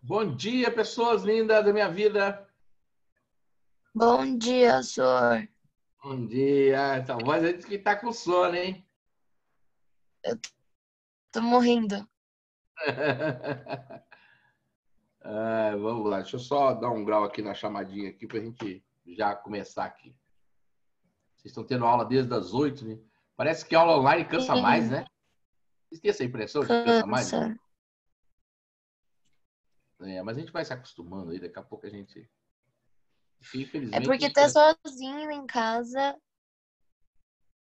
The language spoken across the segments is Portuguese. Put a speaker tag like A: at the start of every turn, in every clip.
A: Bom dia, pessoas lindas da minha vida.
B: Bom dia, senhor.
A: Bom dia. Essa voz aí diz que tá com sono, hein?
B: Tô morrendo.
A: Vamos lá, deixa eu só dar um grau aqui na chamadinha aqui pra gente já começar aqui. Vocês estão tendo aula desde as 8, né? Parece que aula online cansa mais, né? Vocês têm essa impressão de que cansa mais?
B: Cansa.
A: Mas a gente vai se acostumando aí, daqui a pouco a gente... Porque,
B: É
A: infelizmente,
B: porque tá sozinho em casa.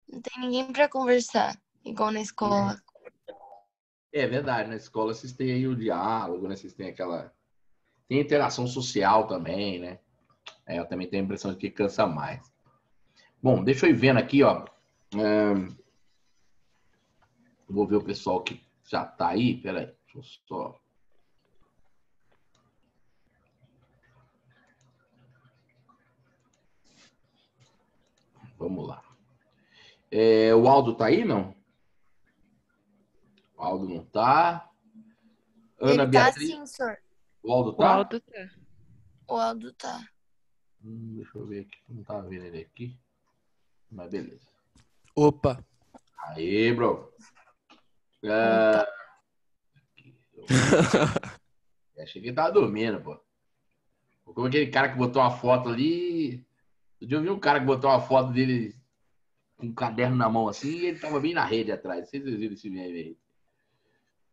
B: Não tem ninguém pra conversar, igual na escola.
A: É verdade, na escola vocês têm aí o diálogo, né? Vocês têm aquela... Tem interação social também, né? Eu também tenho a impressão de que cansa mais. Bom, deixa eu ir vendo aqui, ó. Vou ver o pessoal que já tá aí. Peraí, deixa eu só. Vamos lá. O Aldo tá aí, não? O Aldo não tá. Ana
B: Ele tá
A: Beatriz.
B: sim, senhor.
A: O Aldo
C: O
A: tá?
C: Aldo tá.
B: O Aldo tá.
A: Deixa eu ver aqui. Não tá vendo ele aqui. Mas beleza.
D: Opa!
A: Aí, bro.
B: Opa.
A: Achei que ele tava dormindo, pô. Como aquele cara que botou uma foto ali. Eu vi um cara que botou uma foto dele com um caderno na mão assim e ele tava bem na rede atrás. Vocês viram esse meme aí?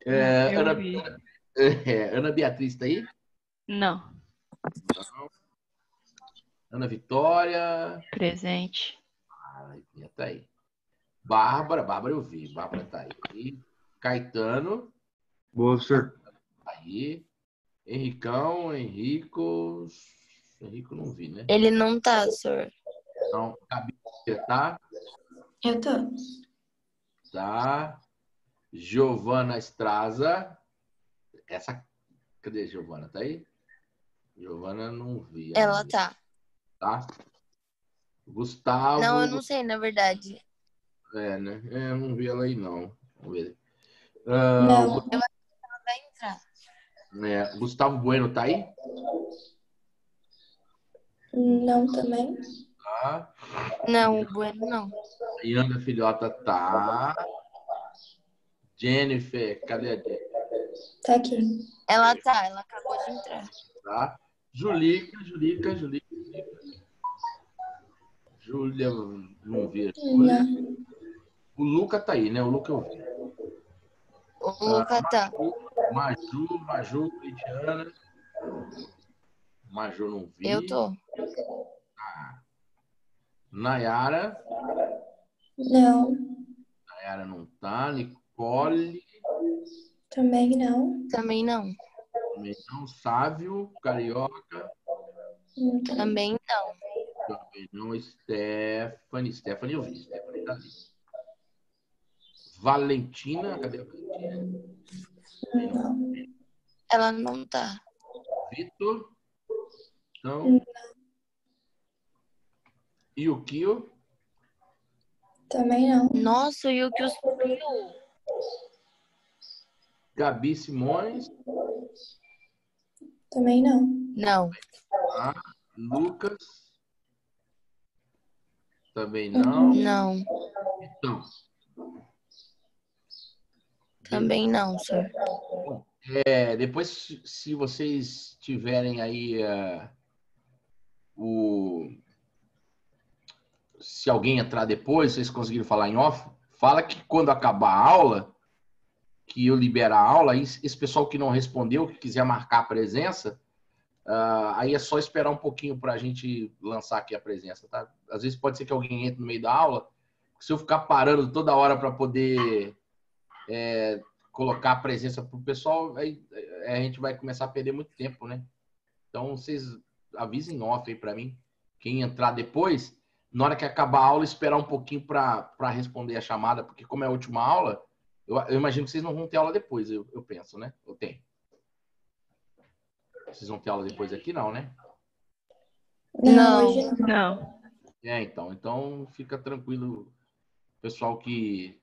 C: Eu vi.
A: Ana Beatriz tá aí?
C: Não.
A: Ana Vitória.
C: Presente.
A: Tá aí. Bárbara eu vi. Bárbara tá aí. Caetano.
E: Boa, senhor.
A: Tá aí. Henricão, Henrico não vi, né?
B: Ele não tá, senhor.
A: Não. Gabi, você tá?
F: Eu tô.
A: Tá. Giovana Estraza. Cadê a Giovana? Tá aí? Giovana não vi.
B: Ela tá.
A: Tá. Gustavo.
B: Não, eu não sei, na verdade.
A: Né? Eu não vi ela aí, não. Vamos ver.
F: Não.
B: Eu acho que ela vai entrar.
A: Gustavo Bueno tá aí?
F: Não também.
A: Tá.
B: Não, o Bueno não.
A: Iana Filhota tá. Jennifer, cadê a Jennifer?
F: Tá aqui.
B: Ela tá, ela acabou de entrar.
A: Tá. Julica. Júlia, não vi.
F: Não.
A: O Luca tá aí, né? O Luca eu vi.
B: O Luca tá.
A: Maju, Cristiana. Maju não vi.
B: Eu tô.
A: Nayara.
F: Não.
A: Nayara não tá. Nicole.
F: Também não.
B: Também não.
A: Também não. Sávio, Carioca.
B: Também não.
A: Também não. Stephanie eu vi. Stephanie tá ali. Valentina, cadê a Valentina?
F: Não.
B: Ela não tá.
A: Vitor. Então. E o Kio?
F: Também não.
B: Nossa, e o que subiu?
A: Gabi Simões.
F: Também não.
B: Não.
A: Lucas. Também não.
B: Não.
A: Então.
B: Também não, senhor.
A: Bom, depois, se vocês tiverem aí se alguém entrar depois, vocês conseguiram falar em off, fala que quando acabar a aula, que eu liberar a aula, aí esse pessoal que não respondeu, que quiser marcar a presença, aí é só esperar um pouquinho para a gente lançar aqui a presença, tá? Às vezes pode ser que alguém entre no meio da aula, se eu ficar parando toda hora para poder colocar a presença para o pessoal, aí a gente vai começar a perder muito tempo, né? Então, vocês avisem off aí para mim, quem entrar depois, na hora que acabar a aula, esperar um pouquinho para responder a chamada, porque como é a última aula, eu imagino que vocês não vão ter aula depois, eu penso, né? Eu tenho. Vocês vão ter aula depois aqui, não, né?
F: Não, hoje não.
C: Não.
A: Então fica tranquilo, pessoal que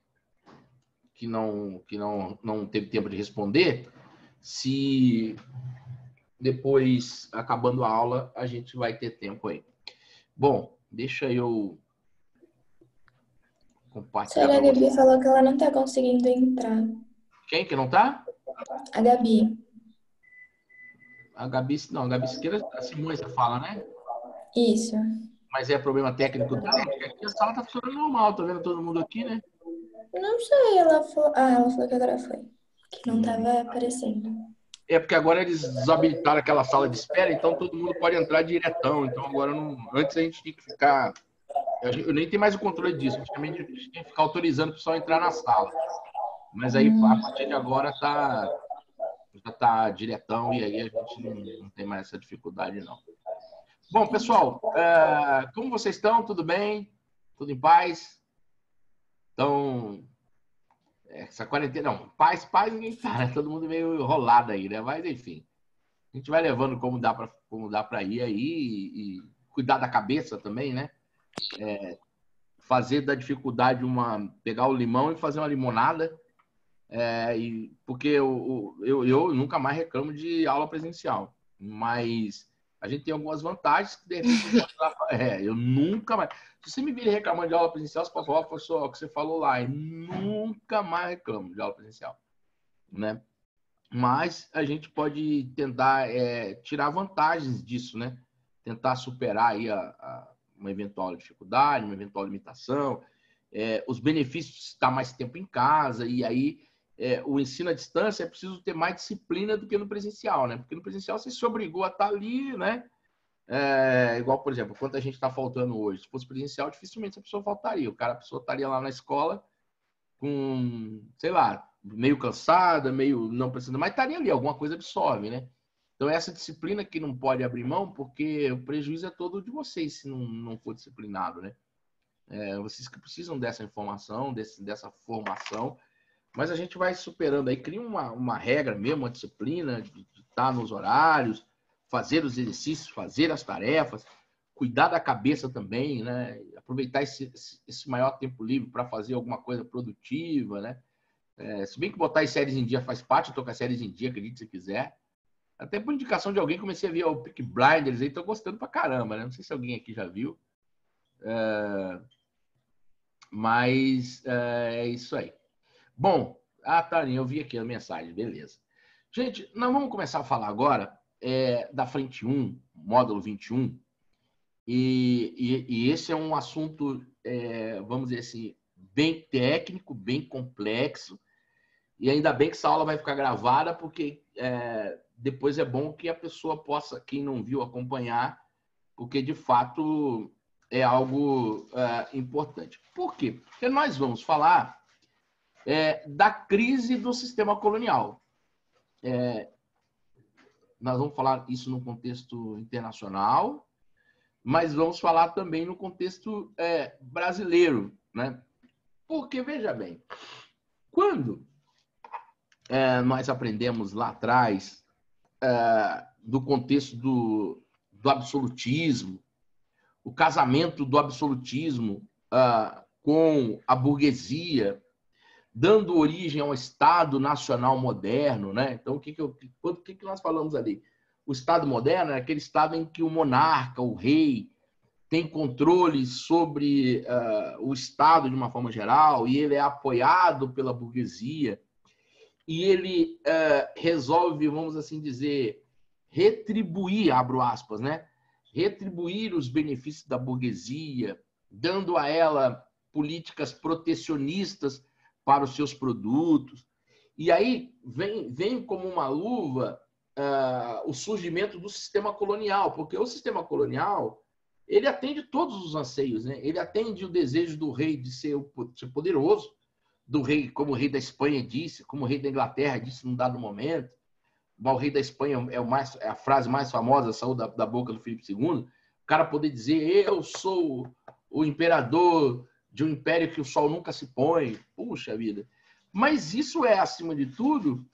A: não teve tempo de responder, se depois, acabando a aula, a gente vai ter tempo aí. Bom, deixa eu compartilhar.
F: A Gabi falou que ela não tá conseguindo entrar.
A: Quem que não tá?
F: A Gabi.
A: A Gabi, não, a Gabi Siqueira, a Simone você fala, né?
F: Isso.
A: Mas é problema técnico dela, porque aqui a sala tá funcionando normal, tá vendo todo mundo aqui, né?
F: Não sei, ela falou. Ah, ela falou que agora foi. Que não tava aparecendo.
A: É porque agora eles desabilitaram aquela sala de espera, então todo mundo pode entrar diretão. Então agora não. Antes a gente tinha que ficar. Eu nem tenho mais o controle disso. Antigamente a gente tinha que ficar autorizando o pessoal a entrar na sala. Mas aí a partir de agora já tá diretão e aí a gente não tem mais essa dificuldade, não. Bom, pessoal, como vocês estão? Tudo bem? Tudo em paz? Então, essa quarentena, não, paz ninguém tá, né? Todo mundo meio enrolado aí, né? Mas, enfim, a gente vai levando como dá para ir aí e cuidar da cabeça também, né? Fazer da dificuldade pegar o limão e fazer uma limonada, porque eu nunca mais reclamo de aula presencial, mas a gente tem algumas vantagens que, de repente, eu nunca mais... Se você me vir reclamando de aula presencial, você pode falar, professor, o que você falou lá, eu nunca mais reclamo de aula presencial, né? Mas a gente pode tentar tirar vantagens disso, né? Tentar superar aí uma eventual dificuldade, uma eventual limitação, os benefícios de estar mais tempo em casa, e aí o ensino à distância é preciso ter mais disciplina do que no presencial, né? Porque no presencial você se obrigou a estar ali, né? Igual, por exemplo, quanto a gente está faltando hoje. Se fosse presencial, dificilmente a pessoa faltaria. A pessoa estaria lá na escola com, sei lá, meio cansada, meio não precisando, mas estaria ali, alguma coisa absorve, né? Então, essa disciplina que não pode abrir mão, porque o prejuízo é todo de vocês se não for disciplinado, né? Vocês que precisam dessa informação, dessa formação, mas a gente vai superando aí, cria uma regra mesmo, uma disciplina de estar nos horários, fazer os exercícios, fazer as tarefas, cuidar da cabeça também, né? Aproveitar esse maior tempo livre para fazer alguma coisa produtiva, né? Se bem que botar as séries em dia faz parte, eu tô com as séries em dia, acredite se quiser. Até por indicação de alguém, comecei a ver o Peaky Blinders aí, tô gostando pra caramba, né? Não sei se alguém aqui já viu. Mas é isso aí. Bom, Tarinha, eu vi aqui a mensagem, beleza. Gente, nós vamos começar a falar agora da frente 1, módulo 21, e esse é um assunto, vamos dizer assim, bem técnico, bem complexo, e ainda bem que essa aula vai ficar gravada, porque depois é bom que a pessoa possa, quem não viu, acompanhar, porque de fato é algo importante. Por quê? Porque nós vamos falar da crise do sistema colonial. Nós vamos falar isso no contexto internacional, mas vamos falar também no contexto brasileiro, né? Porque, veja bem, quando nós aprendemos lá atrás do contexto do absolutismo, o casamento do absolutismo com a burguesia, dando origem ao Estado Nacional moderno, né? Então, o que nós falamos ali? O Estado moderno é aquele Estado em que o monarca, o rei, tem controle sobre o Estado de uma forma geral, e ele é apoiado pela burguesia, e ele resolve, vamos assim dizer, retribuir, abro aspas, né? Retribuir os benefícios da burguesia, dando a ela políticas protecionistas para os seus produtos. E aí vem como uma luva o surgimento do sistema colonial, porque o sistema colonial ele atende todos os anseios, né? Ele atende o desejo do rei de ser poderoso, do rei, como o rei da Espanha disse, como o rei da Inglaterra disse num dado momento. O rei da Espanha é a frase mais famosa, saiu da boca do Filipe II. O cara poder dizer, eu sou o imperador de um império que o sol nunca se põe. Puxa vida. Mas isso é, acima de tudo,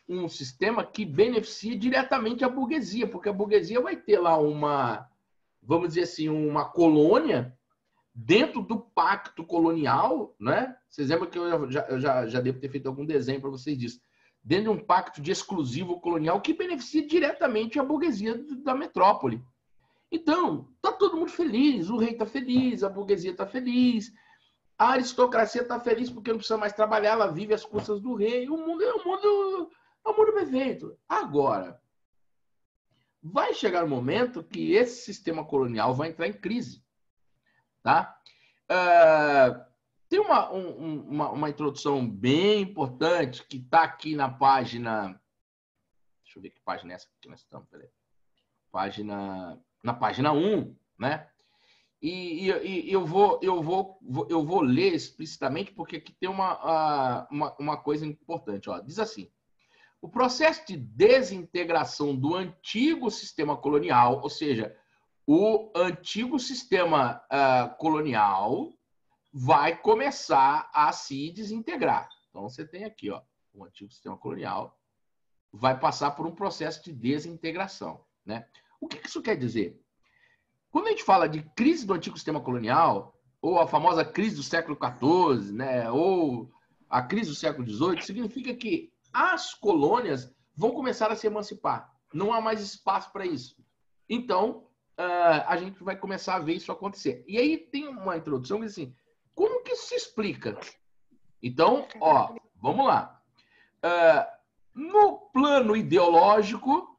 A: um sistema que beneficia diretamente a burguesia, porque a burguesia vai ter lá vamos dizer assim, uma colônia dentro do pacto colonial, né? Vocês lembram que eu já devo ter feito algum desenho para vocês disso. dentro de um pacto de exclusivo colonial que beneficia diretamente a burguesia da metrópole. Então, está todo mundo feliz, o rei está feliz, a burguesia está feliz, a aristocracia está feliz porque não precisa mais trabalhar, ela vive às custas do rei. O mundo é um mundo perfeito. Agora, vai chegar um momento que esse sistema colonial vai entrar em crise. Tá? Tem uma introdução bem importante que está aqui na página... Deixa eu ver que página é essa que nós estamos. Peraí. Na página 1, né? E eu vou ler explicitamente porque aqui tem uma coisa importante. Ó. Diz assim: o processo de desintegração do antigo sistema colonial, ou seja, o antigo sistema colonial vai começar a se desintegrar. Então, você tem aqui, ó, o antigo sistema colonial vai passar por um processo de desintegração, né? O que isso quer dizer? Quando a gente fala de crise do antigo sistema colonial, ou a famosa crise do século XIV, né, ou a crise do século XVIII, significa que as colônias vão começar a se emancipar. Não há mais espaço para isso. Então, a gente vai começar a ver isso acontecer. E aí tem uma introdução que diz assim, como que isso se explica? Então, ó, vamos lá. No plano ideológico,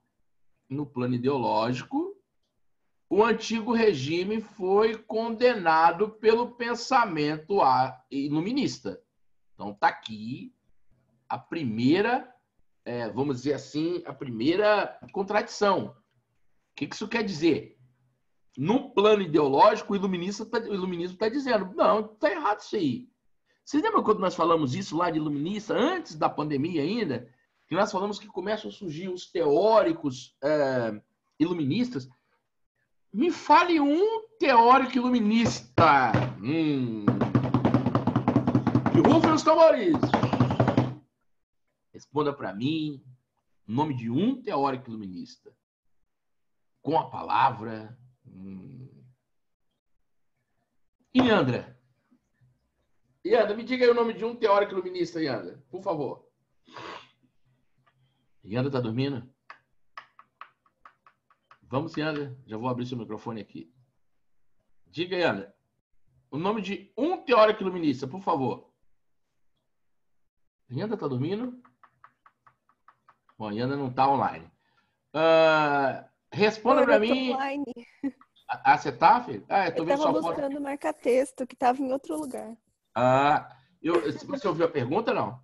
A: o antigo regime foi condenado pelo pensamento iluminista. Então, está aqui a primeira, vamos dizer assim, a primeira contradição. O que isso quer dizer? No plano ideológico, o iluminismo está dizendo, não, está errado isso aí. Vocês lembram quando nós falamos isso lá de iluminista, antes da pandemia ainda? Que nós falamos que começam a surgir os teóricos iluministas. Me fale um teórico iluminista. Que rufem os tambores. Responda para mim o nome de um teórico iluminista. Com a palavra... Iandra, me diga aí o nome de um teórico iluminista, Iandra, por favor. Iandra está dormindo? Vamos, Iandra. Já vou abrir seu microfone aqui. Diga, Iandra, o nome de um teórico iluminista, por favor. Iandra está dormindo? Bom, Iandra não está online. Responda para mim.
D: Online.
A: Você tá, filho? Eu
D: estava buscando o marca-texto, que estava em outro lugar.
A: Você ouviu a pergunta, não?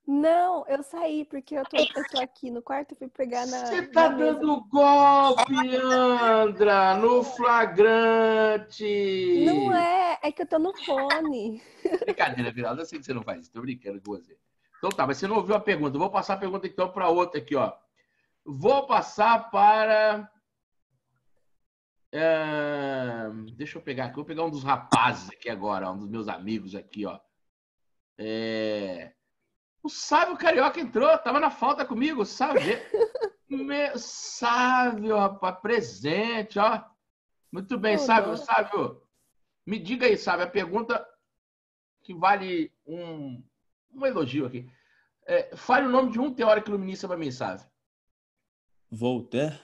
D: Não, eu saí, porque eu tô aqui no quarto, fui pegar na...
A: Você tá dando golpe, Andra, no flagrante.
D: Não é que eu tô no fone.
A: Brincadeira, Viralda, eu sei que você não faz isso, tô brincando com você. Então tá, mas você não ouviu a pergunta. Eu vou passar a pergunta então para outra aqui, ó. Vou passar para... deixa eu pegar aqui. Vou pegar um dos rapazes aqui agora, um dos meus amigos aqui, ó. O Sávio Carioca entrou, tava na falta comigo, Sávio. Sávio, rapaz, presente, ó. Muito bem, Sávio. Sávio, me diga aí, Sávio, a pergunta que vale um elogio aqui. Fale o nome de um teórico iluminista para mim, Sávio.
E: Voltaire.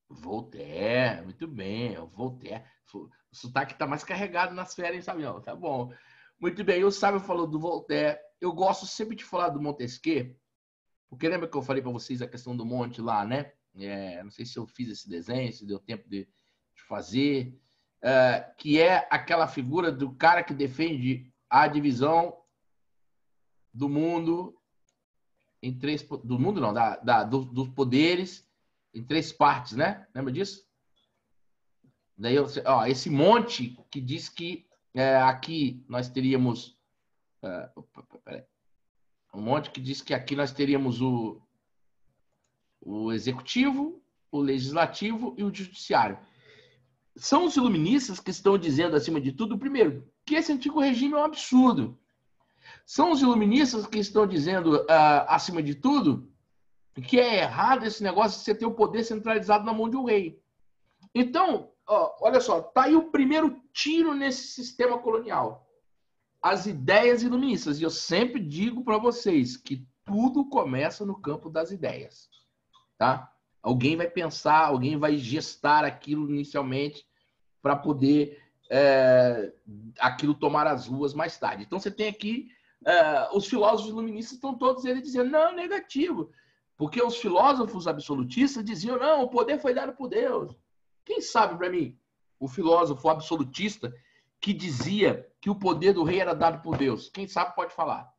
A: Voltaire, muito bem, Voltaire. O sotaque está mais carregado nas férias, sabe? Não, tá bom. Muito bem, o Sávio falou do Voltaire. Eu gosto sempre de falar do Montesquieu, porque lembra que eu falei para vocês a questão do monte lá, né? Não sei se eu fiz esse desenho, se deu tempo de fazer, que é aquela figura do cara que defende a divisão do mundo em três... Do mundo não, dos poderes em três partes, né? Lembra disso? Daí, esse monte que diz que aqui nós teríamos... um monte que diz que aqui nós teríamos o executivo, o legislativo e o judiciário. São os iluministas que estão dizendo, acima de tudo, primeiro, que esse antigo regime é um absurdo. São os iluministas que estão dizendo, acima de tudo, que é errado esse negócio de você ter o poder centralizado na mão de um rei. Então, olha só, tá aí o primeiro tiro nesse sistema colonial. As ideias iluministas. E eu sempre digo para vocês que tudo começa no campo das ideias, tá? Alguém vai pensar, alguém vai gestar aquilo inicialmente para poder aquilo tomar as ruas mais tarde. Então, você tem aqui os filósofos iluministas estão todos eles dizendo, não, negativo. Porque os filósofos absolutistas diziam, não, o poder foi dado por Deus. Quem sabe para mim, o filósofo absolutista que dizia que o poder do rei era dado por Deus? Quem sabe pode falar.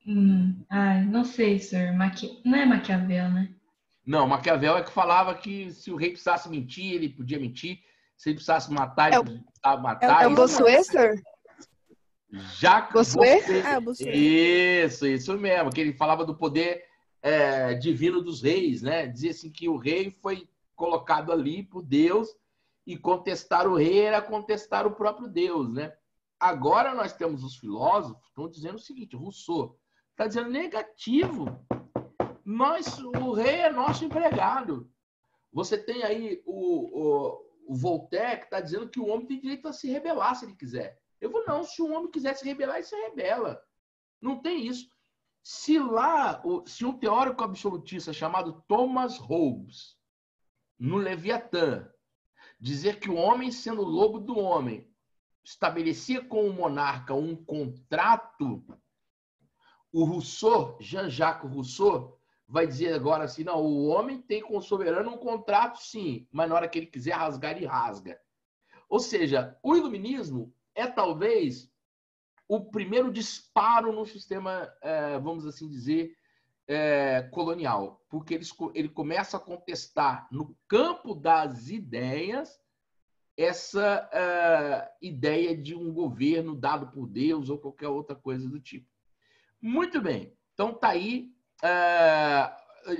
C: Não sei, senhor. Não é Maquiavel, né?
A: Não, Maquiavel é que falava que se o rei precisasse mentir, ele podia mentir. Se ele precisasse matar, ele precisava matar.
B: É o Bossuet, senhor?
A: Jacques
B: Bossuet?
A: Bossuet.
D: Bossuet.
A: Isso mesmo, que ele falava do poder divino dos reis, né? Dizia assim que o rei foi colocado ali por Deus e contestar o rei era contestar o próprio Deus, né? Agora nós temos os filósofos que estão dizendo o seguinte, Rousseau está dizendo negativo. O rei é nosso empregado. Você tem aí o Voltaire que está dizendo que o homem tem direito a se rebelar se ele quiser. Eu vou, não, se o homem quiser se rebelar, ele se rebela. Não tem isso. Se um teórico absolutista chamado Thomas Hobbes, no Leviatã, dizer que o homem, sendo lobo do homem, estabelecia com o monarca um contrato, o Rousseau, Jean-Jacques Rousseau, vai dizer agora assim, não, o homem tem com o soberano um contrato, sim, mas na hora que ele quiser rasgar, ele rasga. Ou seja, o iluminismo é talvez o primeiro disparo no sistema, vamos assim dizer, colonial, porque ele começa a contestar no campo das ideias essa ideia de um governo dado por Deus ou qualquer outra coisa do tipo. Muito bem, então tá aí,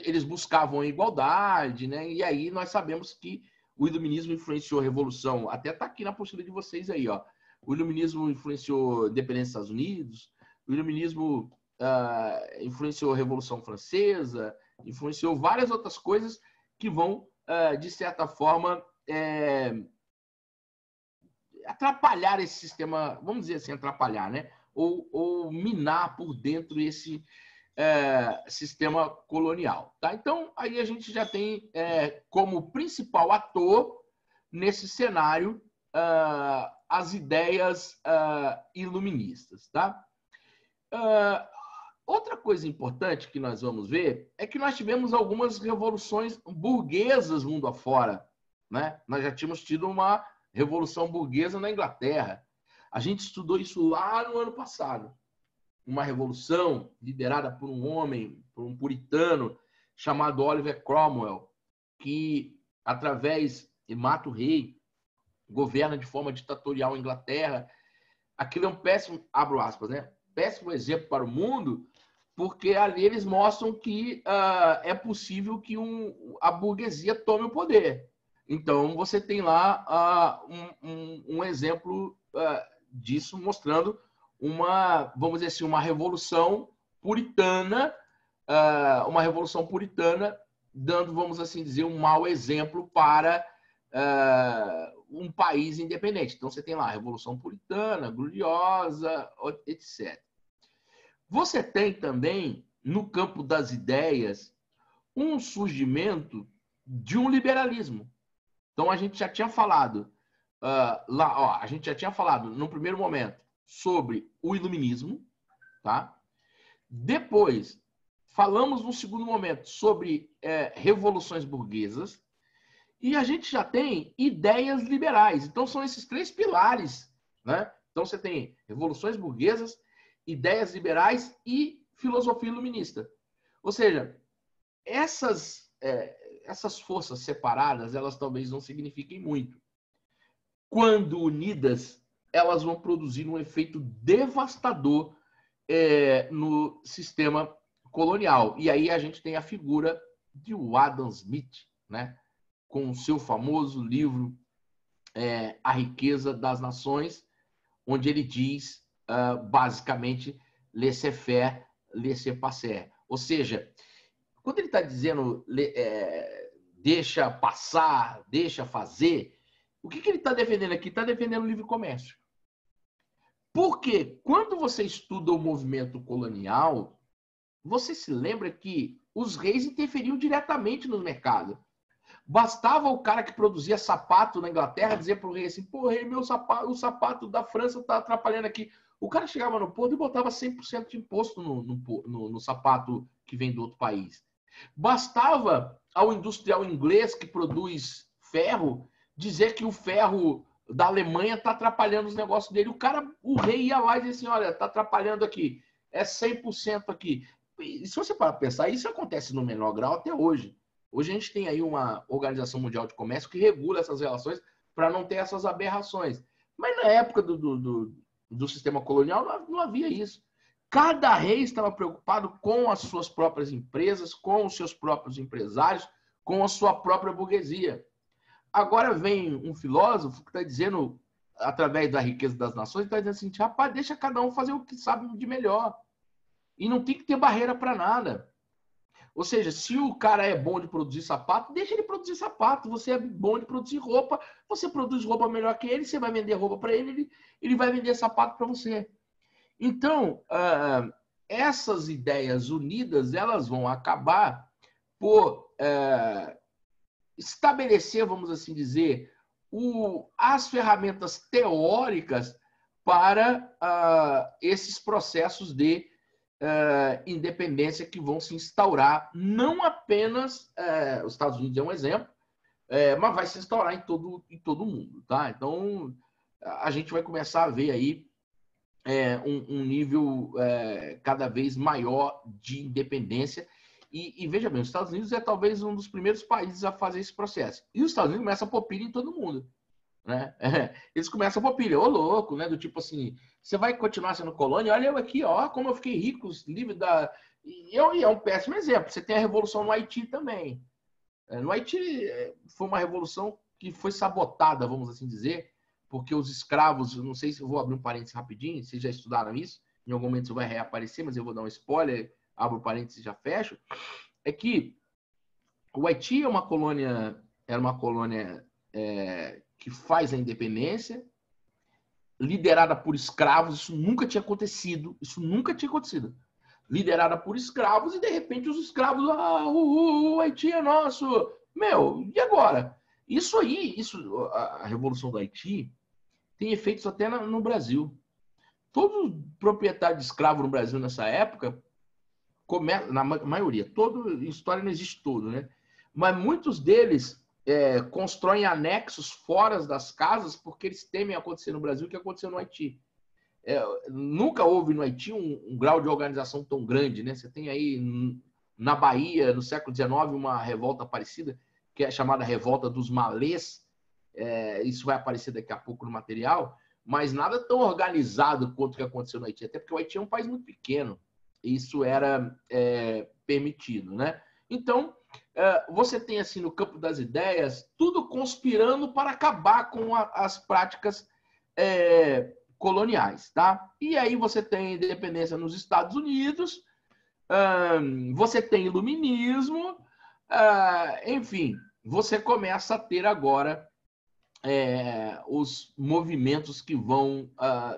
A: eles buscavam a igualdade, né? E aí nós sabemos que o iluminismo influenciou a revolução, até tá aqui na postura de vocês aí, ó. O iluminismo influenciou a independência dos Estados Unidos, o iluminismo influenciou a Revolução Francesa, influenciou várias outras coisas que vão, de certa forma, atrapalhar esse sistema, vamos dizer assim, atrapalhar, né? Ou minar por dentro esse sistema colonial. Tá? Então, aí a gente já tem como principal ator nesse cenário as ideias iluministas. Tá? Outra coisa importante que nós vamos ver é que nós tivemos algumas revoluções burguesas mundo afora. Né? Nós já tínhamos tido uma revolução burguesa na Inglaterra. A gente estudou isso lá no ano passado. Uma revolução liderada por um homem, por um puritano, chamado Oliver Cromwell, que, através de mata o rei, governa de forma ditatorial a Inglaterra. Aquilo é um péssimo, abro aspas, né? Péssimo exemplo para o mundo, porque ali eles mostram que é possível que a burguesia tome o poder. Então, você tem lá um exemplo disso, mostrando vamos dizer assim, uma revolução puritana, dando, vamos assim dizer, um mau exemplo para um país independente. Então, você tem lá a Revolução Puritana, gloriosa, etc. Você tem também, no campo das ideias, um surgimento de um liberalismo. Então, a gente já tinha falado a gente já tinha falado no primeiro momento sobre o iluminismo, tá? Depois, falamos no segundo momento sobre revoluções burguesas e a gente já tem ideias liberais. Então, são esses três pilares, né? Então, você tem revoluções burguesas, ideias liberais e filosofia iluminista. Ou seja, essas forças separadas, elas talvez não signifiquem muito. Quando unidas, elas vão produzir um efeito devastador no sistema colonial. E aí a gente tem a figura de Adam Smith, né? Com o seu famoso livro A Riqueza das Nações, onde ele diz, basicamente, laissez-faire, laissez-passer. Ou seja, quando ele está dizendo deixa passar, deixa fazer, o que ele está defendendo aqui? Está defendendo o livre comércio. Porque quando você estuda o movimento colonial, você se lembra que os reis interferiam diretamente no mercado. Bastava o cara que produzia sapato na Inglaterra dizer para o rei assim, pô, rei, o sapato da França está atrapalhando aqui. O cara chegava no porto e botava 100% de imposto no sapato que vem do outro país. Bastava ao industrial inglês que produz ferro dizer que o ferro da Alemanha está atrapalhando os negócios dele. O rei ia lá e dizia assim, olha, está atrapalhando aqui, é 100% aqui. E se você parar para pensar, isso acontece no menor grau até hoje. Hoje a gente tem aí uma Organização Mundial de Comércio que regula essas relações para não ter essas aberrações. Mas na época do sistema colonial não havia isso. Cada rei estava preocupado com as suas próprias empresas, com os seus próprios empresários, com a sua própria burguesia. Agora vem um filósofo que está dizendo, através da riqueza das nações, está dizendo assim, rapaz, deixa cada um fazer o que sabe de melhor. E não tem que ter barreira para nada. Ou seja, se o cara é bom de produzir sapato, deixa ele produzir sapato. Você é bom de produzir roupa, você produz roupa melhor que ele, você vai vender roupa para ele, ele vai vender sapato para você. Então, essas ideias unidas, elas vão acabar por estabelecer, vamos assim dizer, as ferramentas teóricas para esses processos de independência que vão se instaurar, não apenas, os Estados Unidos é um exemplo, mas vai se instaurar em todo o mundo. Tá? Então, a gente vai começar a ver aí um nível cada vez maior de independência. E veja bem, os Estados Unidos é talvez um dos primeiros países a fazer esse processo. E os Estados Unidos começam a pôr pilha em todo mundo. Né? Eles começam a pôr pilha, ô louco, né? Do tipo assim, você vai continuar sendo colônia? Olha eu aqui, ó, como eu fiquei rico, livre da... E é um péssimo exemplo. Você tem a revolução no Haiti também. No Haiti foi uma revolução que foi sabotada, vamos assim dizer, porque os escravos, não sei se eu vou abrir um parênteses rapidinho, vocês já estudaram isso, em algum momento isso vai reaparecer, mas eu vou dar um spoiler, abro o parênteses e já fecho, é que o Haiti era uma colônia que faz a independência, liderada por escravos, isso nunca tinha acontecido. Liderada por escravos, e de repente os escravos, o Haiti é nosso. Meu, e agora? A Revolução do Haiti tem efeitos até no Brasil. Todo proprietário de escravo no Brasil nessa época, na maioria, história não existe todo, né? Mas muitos deles constroem anexos fora das casas porque eles temem acontecer no Brasil o que aconteceu no Haiti. Nunca houve no Haiti um grau de organização tão grande, né? Você tem aí na Bahia, no século XIX, uma revolta parecida, que é chamada Revolta dos Malês. Isso vai aparecer daqui a pouco no material, mas nada tão organizado quanto o que aconteceu no Haiti, até porque o Haiti é um país muito pequeno. Isso era permitido, né? Então, você tem, assim, no campo das ideias, tudo conspirando para acabar com as práticas coloniais, tá? E aí você tem independência nos Estados Unidos, você tem iluminismo, enfim, você começa a ter agora os movimentos que vão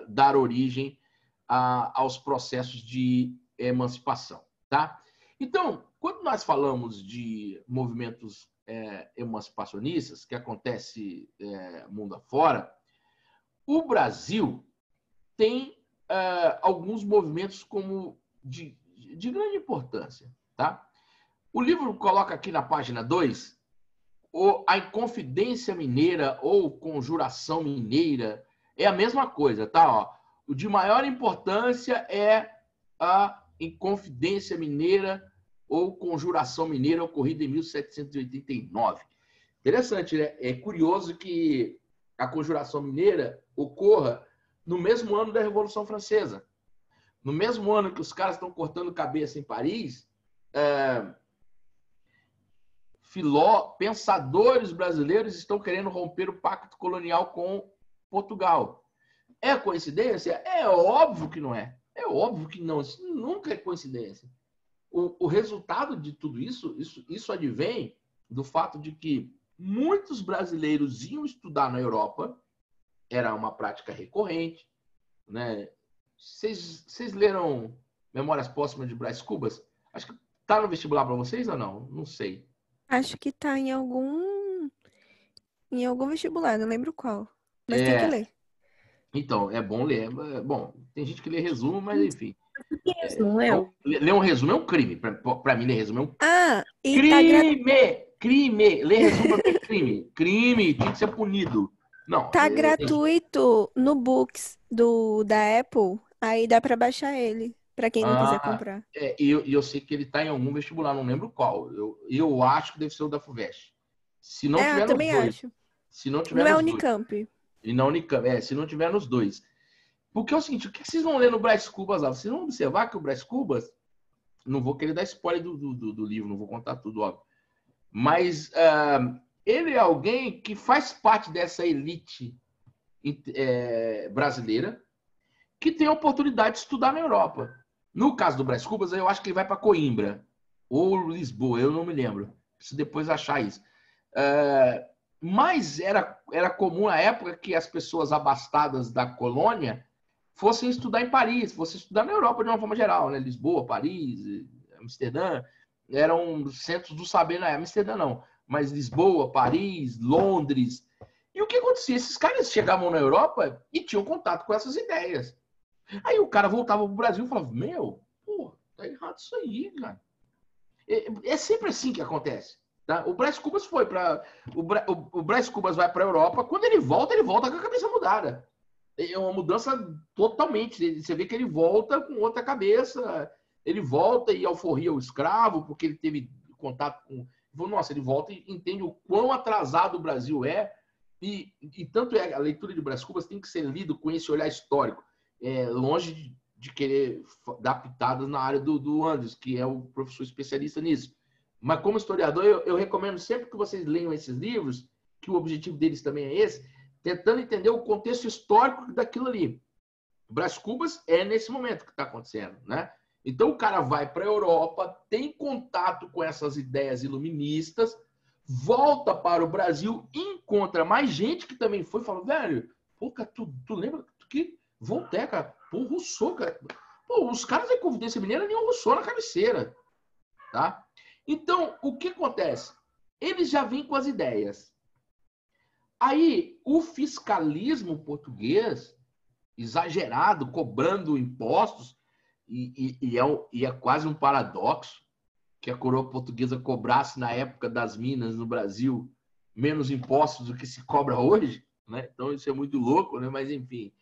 A: dar origem aos processos de emancipação, tá? Então, quando nós falamos de movimentos emancipacionistas, que acontece mundo afora, o Brasil tem alguns movimentos como de grande importância, tá? O livro coloca aqui na página 2 a Inconfidência Mineira ou Conjuração Mineira. É a mesma coisa, tá? Ó, o de maior importância é a Inconfidência Mineira ou Conjuração Mineira, ocorrida em 1789. Interessante, né? É curioso que a Conjuração Mineira ocorra no mesmo ano da Revolução Francesa. No mesmo ano que os caras estão cortando cabeça em Paris, pensadores brasileiros estão querendo romper o pacto colonial com Portugal. É coincidência? É óbvio que não é. É óbvio que não. Isso nunca é coincidência. O resultado de tudo isso advém do fato de que muitos brasileiros iam estudar na Europa, era uma prática recorrente. né? Vocês leram Memórias Póstumas de Brás Cubas? Acho que tá no vestibular para vocês ou não? Não sei.
D: Acho que tá em algum vestibular, não lembro qual. Mas tem que
A: É,
D: ler.
A: então, é bom ler. Bom, tem gente que lê resumo, mas enfim.
F: Não é?
A: Então, ler um resumo é um crime. Para mim, ler resumo é um
D: Ah, e
A: crime! Crime! Ler resumo é crime. Crime, tem que ser punido. Não,
D: tá gratuito no Books da Apple. Aí dá pra baixar ele, pra quem não quiser comprar.
A: e eu sei que ele está em algum vestibular, não lembro qual. Eu acho que deve ser o da FUVEST. Se não tiver
D: Eu
A: nos
D: também
A: dois.
D: acho.
A: Se não tiver
D: Não é
A: nos dois.
D: Unicamp.
A: E na Unicamp, se não tiver nos dois. Porque é o seguinte, o que vocês vão ler no Brás Cubas lá? Vocês vão observar que o Brás Cubas, não vou querer dar spoiler do livro, não vou contar tudo, óbvio. Mas ele é alguém que faz parte dessa elite brasileira que tem a oportunidade de estudar na Europa. No caso do Brás Cubas, eu acho que ele vai para Coimbra ou Lisboa, eu não me lembro. Preciso depois achar isso. Mas era comum na época que as pessoas abastadas da colônia fossem estudar em Paris, fossem estudar na Europa de uma forma geral, né? Lisboa, Paris, Amsterdã, eram centros do saber na Amsterdã não, mas Lisboa, Paris, Londres. E o que acontecia? Esses caras chegavam na Europa e tinham contato com essas ideias. Aí o cara voltava pro Brasil e falava, pô, tá errado isso aí, cara. É sempre assim que acontece. Tá? O Brás Cubas foi para o Brás Cubas vai para a Europa. Quando ele volta com a cabeça mudada. É uma mudança totalmente. Você vê que ele volta com outra cabeça. Ele volta e alforria o escravo porque ele teve contato com. Nossa, ele volta e entende o quão atrasado o Brasil é. E tanto a leitura de Brás Cubas tem que ser lido com esse olhar histórico, longe de querer dar pitadas na área do Andres, que é o professor especialista nisso. Mas como historiador, eu recomendo sempre que vocês leiam esses livros, que o objetivo deles também é esse, tentando entender o contexto histórico daquilo ali. Brás Cubas é nesse momento que está acontecendo, né? Então o cara vai para a Europa, tem contato com essas ideias iluministas, volta para o Brasil, encontra mais gente que também foi e fala, velho, pô, cara, tu lembra que Voltaire, cara, pô, Rousseau, cara, pô, os caras da Inconfidência Mineira nem o Rousseau na cabeceira, tá? Então, o que acontece? Eles já vêm com as ideias. Aí, o fiscalismo português, exagerado, cobrando impostos, e é quase um paradoxo que a coroa portuguesa cobrasse na época das minas no Brasil menos impostos do que se cobra hoje, né? Então isso é muito louco, né? Mas enfim,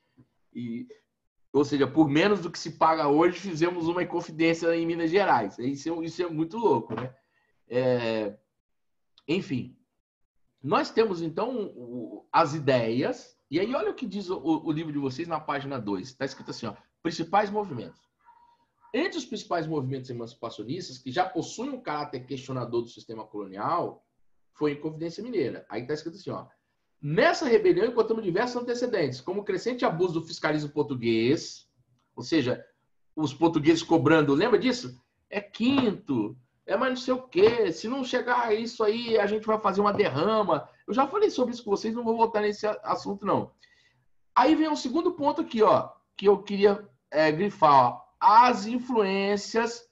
A: ou seja, por menos do que se paga hoje, fizemos uma inconfidência em Minas Gerais. Isso é muito louco, né? Enfim, nós temos então as ideias, e aí olha o que diz o livro de vocês na página 2. Está escrito assim, ó, principais movimentos. Entre os principais movimentos emancipacionistas, que já possuem um caráter questionador do sistema colonial, foi a Inconfidência Mineira. Aí está escrito assim, ó, nessa rebelião encontramos diversos antecedentes, como o crescente abuso do fiscalismo português, ou seja, os portugueses cobrando, lembra disso? É quinto, mas não sei o quê, se não chegar a isso aí, a gente vai fazer uma derrama. Eu já falei sobre isso com vocês, não vou voltar nesse assunto, não. Aí vem um segundo ponto aqui, ó, que eu queria grifar, ó, as influências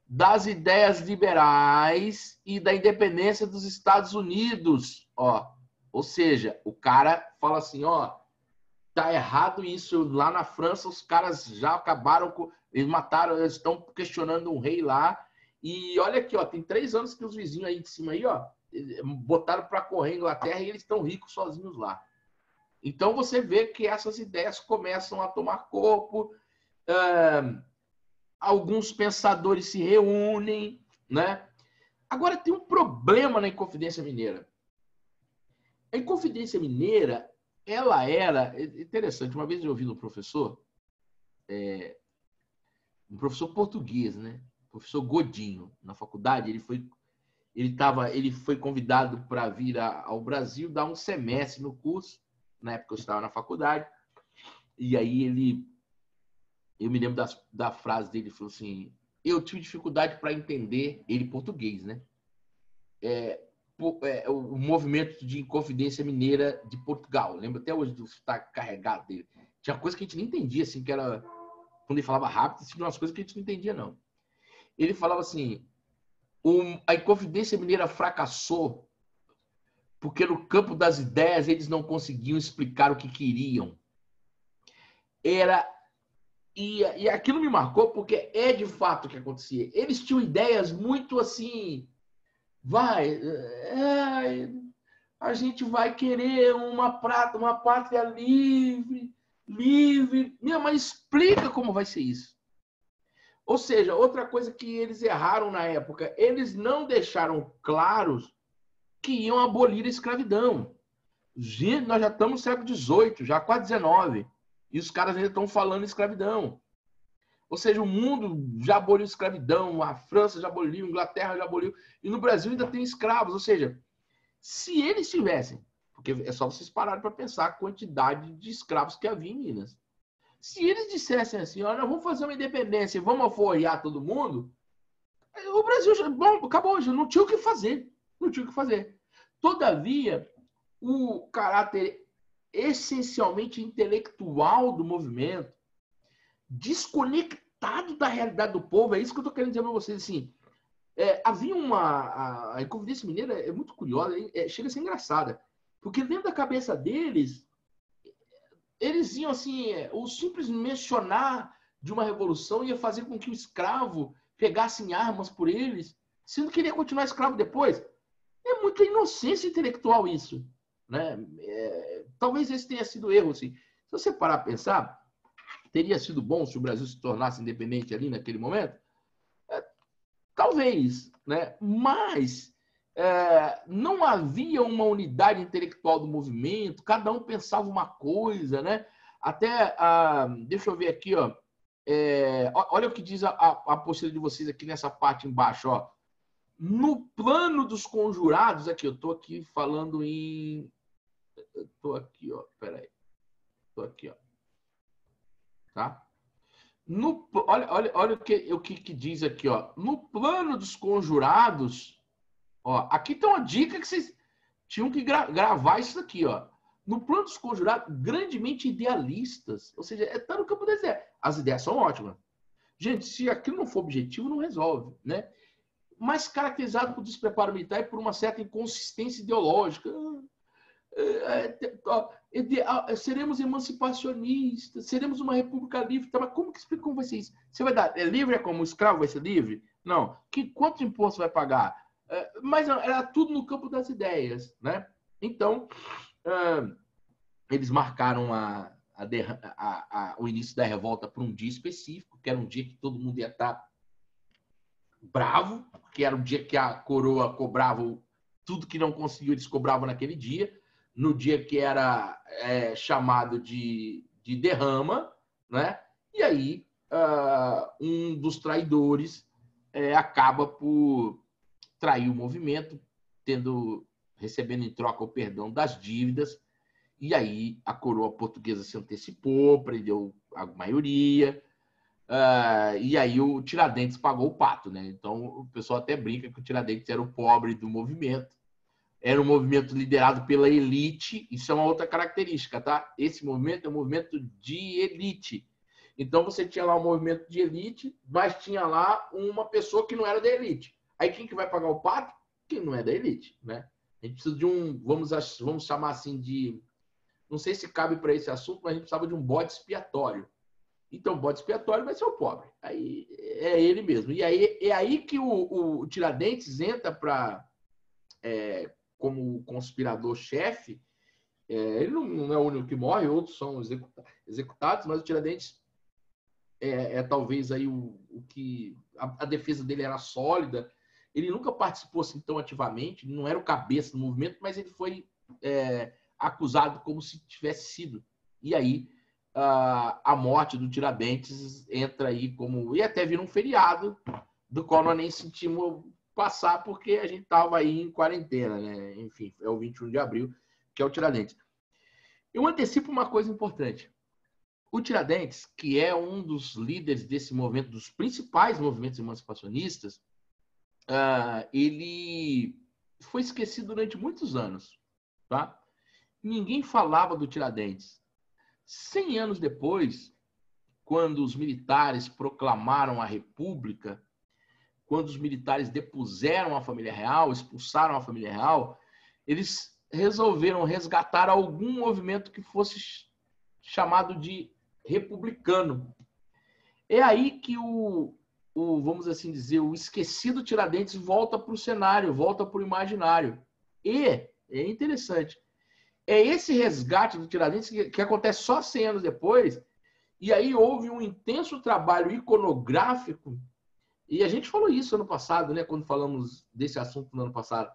A: das ideias liberais e da independência dos Estados Unidos, ó. Ou seja, o cara fala assim, ó, tá errado isso. Lá na França, os caras já acabaram com... Eles mataram, eles estão questionando um rei lá. E olha aqui, ó, tem 3 anos que os vizinhos aí de cima aí, ó, botaram para correr a Inglaterra e eles estão ricos sozinhos lá. Então você vê que essas ideias começam a tomar corpo, alguns pensadores se reúnem, né? Agora tem um problema na Inconfidência Mineira. A Inconfidência Mineira, ela era interessante. Uma vez eu ouvi um professor português, né? O professor Godinho, na faculdade, ele foi convidado para vir ao Brasil dar um semestre no curso. Na época eu estava na faculdade. E aí eu me lembro da frase dele, ele falou assim, eu tive dificuldade para entender, ele português, né? O movimento de Inconfidência Mineira de Portugal. Lembro até hoje do estar carregado dele. Tinha coisa que a gente não entendia, assim, que era... Quando ele falava rápido, tinha umas coisas que a gente não entendia, não. Ele falava assim, a Inconfidência Mineira fracassou porque no campo das ideias eles não conseguiam explicar o que queriam. E aquilo me marcou porque é de fato o que acontecia. Eles tinham ideias muito assim, a gente vai querer uma pátria livre. Mas explica como vai ser isso. Ou seja, outra coisa que eles erraram na época, eles não deixaram claros que iam abolir a escravidão. Gente, nós já estamos no século XVIII, já quase XIX, e os caras ainda estão falando escravidão. Ou seja, o mundo já aboliu a escravidão, a França já aboliu, a Inglaterra já aboliu, e no Brasil ainda tem escravos. Ou seja, se eles tivessem, porque é só vocês pararem para pensar a quantidade de escravos que havia em Minas. Se eles dissessem assim, olha, vamos fazer uma independência e vamos aforrear todo mundo, o Brasil já, bom, acabou, já não tinha o que fazer. Não tinha o que fazer. Todavia, o caráter essencialmente intelectual do movimento, desconectado da realidade do povo, é isso que eu estou querendo dizer para vocês. Assim, havia a Inconfidência Mineira é muito curiosa, chega a ser engraçada, porque dentro da cabeça deles, eles iam assim, o simples mencionar de uma revolução ia fazer com que o escravo pegasse em armas por eles, sendo que ele ia continuar escravo depois. É muita inocência intelectual isso, né? Talvez esse tenha sido o erro. Assim. Se você parar para pensar, teria sido bom se o Brasil se tornasse independente ali naquele momento? Talvez, né? Mas não havia uma unidade intelectual do movimento, cada um pensava uma coisa, né? Até, deixa eu ver aqui, ó, olha o que diz a apostila de vocês aqui nessa parte embaixo, ó. No plano dos conjurados, aqui, eu estou aqui falando em... Estou aqui, ó, peraí. Estou aqui, ó. Tá? Olha o que diz aqui, ó. No plano dos conjurados, ó, aqui tem uma dica que vocês tinham que gravar isso aqui, ó. No plano dos conjurados, grandemente idealistas, ou seja, está no campo das ideias. As ideias são ótimas. Gente, se aquilo não for objetivo, não resolve, né? Mas caracterizado por despreparo militar e por uma certa inconsistência ideológica. Seremos emancipacionistas, seremos uma república livre. Tá, mas como que explica como vai ser isso? Você vai dar livre como o escravo vai ser livre? Não. Quanto imposto vai pagar? Mas não, era tudo no campo das ideias, né? Então, eles marcaram o início da revolta para um dia específico, que era um dia que todo mundo ia estar bravo, que era o dia que a coroa cobrava tudo que não conseguiu, eles cobravam naquele dia, no dia que era chamado de derrama, né? E aí um dos traidores acaba por trair o movimento, recebendo em troca o perdão das dívidas, e aí a coroa portuguesa se antecipou, prendeu a maioria, e aí o Tiradentes pagou o pato, né? Então o pessoal até brinca que o Tiradentes era o pobre do movimento. Era um movimento liderado pela elite, isso é uma outra característica, tá? Esse movimento é um movimento de elite. Então você tinha lá um movimento de elite, mas tinha lá uma pessoa que não era da elite. Aí quem que vai pagar o pato? Quem não é da elite, né? A gente precisa de vamos chamar assim de, não sei se cabe para esse assunto, mas a gente precisava de um bode expiatório. Então, o bode expiatório vai ser o pobre. Aí é ele mesmo. E aí é aí que o Tiradentes entra como conspirador-chefe. Ele não é o único que morre, outros são executados, mas o Tiradentes talvez aí o que a defesa dele era sólida. Ele nunca participou assim tão ativamente, não era o cabeça do movimento, mas ele foi acusado como se tivesse sido. E aí a morte do Tiradentes entra aí como... E até vira um feriado, do qual nós nem sentimos passar, porque a gente estava aí em quarentena, né? Enfim, é o 21 de abril, que é o Tiradentes. Eu antecipo uma coisa importante. O Tiradentes, que é um dos líderes desse movimento, dos principais movimentos emancipacionistas, ele foi esquecido durante muitos anos, tá? Ninguém falava do Tiradentes. 100 anos depois, quando os militares proclamaram a República, quando os militares depuseram a família real, expulsaram a família real, eles resolveram resgatar algum movimento que fosse chamado de republicano. É aí que vamos assim dizer, o esquecido Tiradentes volta para o cenário, volta para o imaginário. E é interessante, é esse resgate do Tiradentes que acontece só 100 anos depois, e aí houve um intenso trabalho iconográfico, e a gente falou isso ano passado, né, quando falamos desse assunto no ano passado,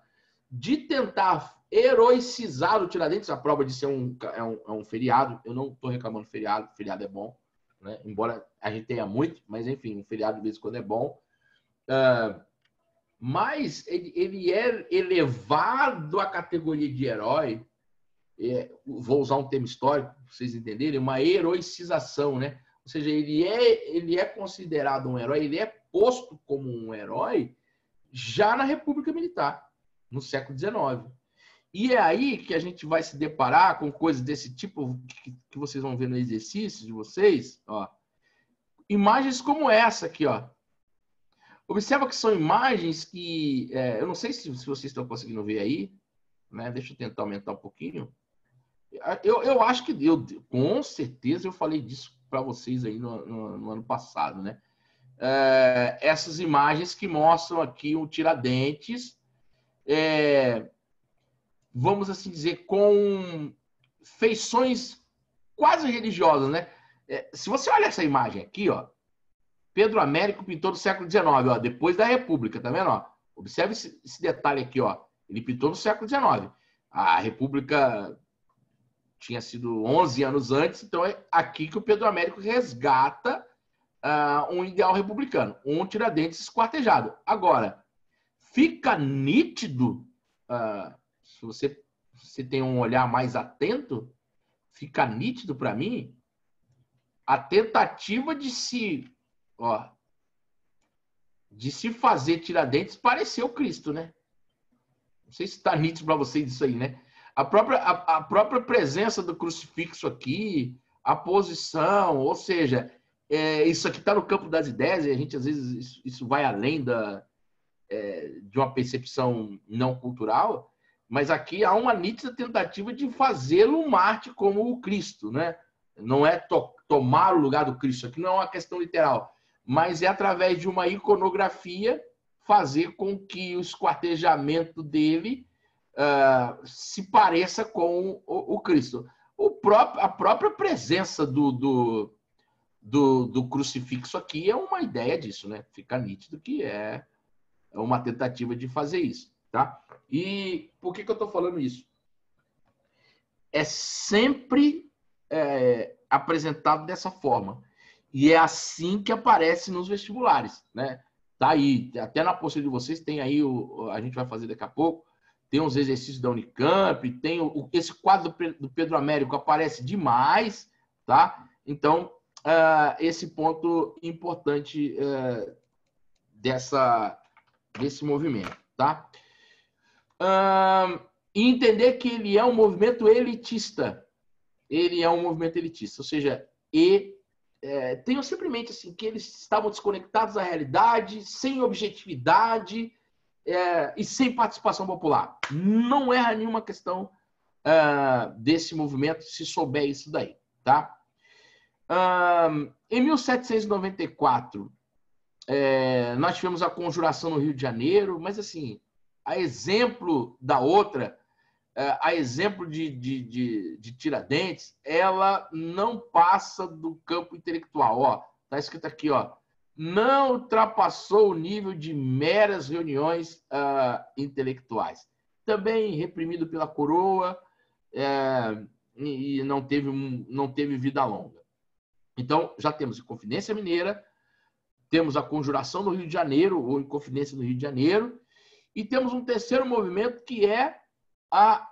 A: de tentar heroicizar o Tiradentes. A prova de ser um feriado. Eu não estou reclamando do feriado, feriado é bom, né? Embora a gente tenha muito, mas enfim, um feriado de vez em quando é bom. Mas ele é elevado à categoria de herói. Vou usar um termo histórico para vocês entenderem, uma heroicização, né? Ou seja, ele é considerado um herói, ele é posto como um herói já na República Militar, no século XIX. E é aí que a gente vai se deparar com coisas desse tipo que vocês vão ver no exercício de vocês. Ó. Imagens como essa aqui. Ó. Observa que são imagens que... eu não sei se vocês estão conseguindo ver aí. Né? Deixa eu tentar aumentar um pouquinho. Eu acho que com certeza eu falei disso para vocês aí no ano passado. Né? Essas imagens que mostram aqui o Tiradentes... vamos assim dizer, com feições quase religiosas, né? Se você olha essa imagem aqui, ó, Pedro Américo, pintor do século XIX, ó, depois da República, tá vendo? Ó? Observe esse detalhe aqui, ó. Ele pintou no século XIX. A República tinha sido 11 anos antes, então é aqui que o Pedro Américo resgata um ideal republicano, um Tiradentes esquartejado. Agora, fica nítido... se você tem um olhar mais atento, fica nítido para mim a tentativa de se fazer Tiradentes parecer o Cristo, né? Não sei se está nítido para vocês isso aí, né? A própria presença do crucifixo aqui, a posição, ou seja, isso aqui está no campo das ideias, e a gente às vezes isso vai além de uma percepção não cultural. Mas aqui há uma nítida tentativa de fazê-lo um Marte como o Cristo, né? Não é tomar o lugar do Cristo, aqui não é uma questão literal, mas é através de uma iconografia fazer com que o esquartejamento dele se pareça com o Cristo. A própria presença do crucifixo aqui é uma ideia disso, né? Fica nítido que é uma tentativa de fazer isso. Tá? E por que eu estou falando isso? É sempre apresentado dessa forma. E é assim que aparece nos vestibulares. Né? Tá aí, até na apostila de vocês, tem aí, a gente vai fazer daqui a pouco, tem uns exercícios da Unicamp, tem esse quadro do Pedro Américo aparece demais. Tá? Então, esse ponto importante desse movimento. Tá? E entender que ele é um movimento elitista. Ele é um movimento elitista. Ou seja, tenham sempre em mente assim, que eles estavam desconectados da realidade, sem objetividade e sem participação popular. Não é nenhuma questão desse movimento, se souber isso daí. Tá? Em 1794, nós tivemos a Conjuração no Rio de Janeiro, mas assim, a exemplo da outra, a exemplo de Tiradentes, ela não passa do campo intelectual. Está escrito aqui, não ultrapassou o nível de meras reuniões intelectuais. Também reprimido pela coroa e não teve vida longa. Então, já temos Inconfidência Mineira, temos a Conjuração no Rio de Janeiro, ou Inconfidência no Rio de Janeiro, e temos um terceiro movimento que é a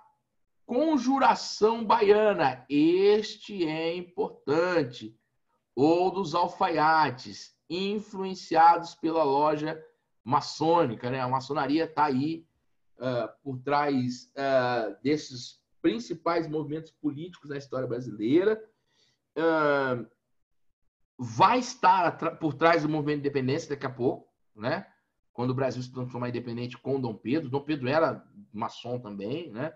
A: Conjuração Baiana. Este é importante. Ou dos alfaiates, influenciados pela loja maçônica. Né? A maçonaria está aí por trás desses principais movimentos políticos na história brasileira. vai estar por trás do movimento de independência daqui a pouco, né? Quando o Brasil se transformar independente com Dom Pedro. Dom Pedro era maçom também, né?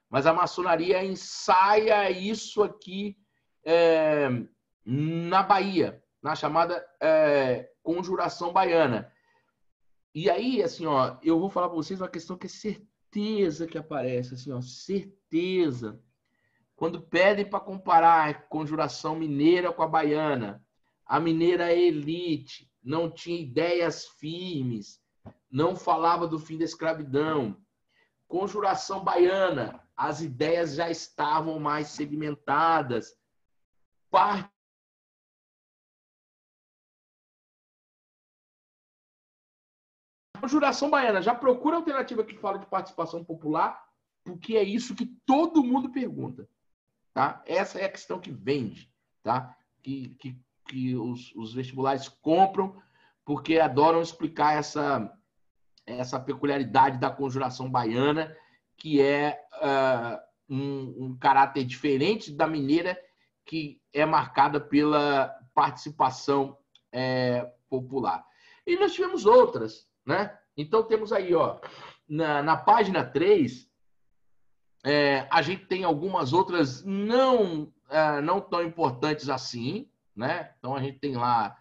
A: Mas a maçonaria ensaia isso aqui na Bahia, na chamada Conjuração Baiana. E aí, assim, ó, eu vou falar para vocês uma questão que é certeza que aparece, assim, ó, certeza. Quando pedem para comparar a Conjuração Mineira com a Baiana, a mineira é elite, não tinha ideias firmes, não falava do fim da escravidão. Conjuração Baiana, as ideias já estavam mais segmentadas. Conjuração Baiana, já procura alternativa que fala de participação popular, porque é isso que todo mundo pergunta. Tá? Essa é a questão que vende, tá? Que os vestibulares compram, porque adoram explicar essa peculiaridade da Conjuração Baiana, que é um caráter diferente da mineira, que é marcada pela participação popular. E nós tivemos outras, né? Então, temos aí, ó, na página 3, a gente tem algumas outras não tão importantes assim, né? Então, a gente tem lá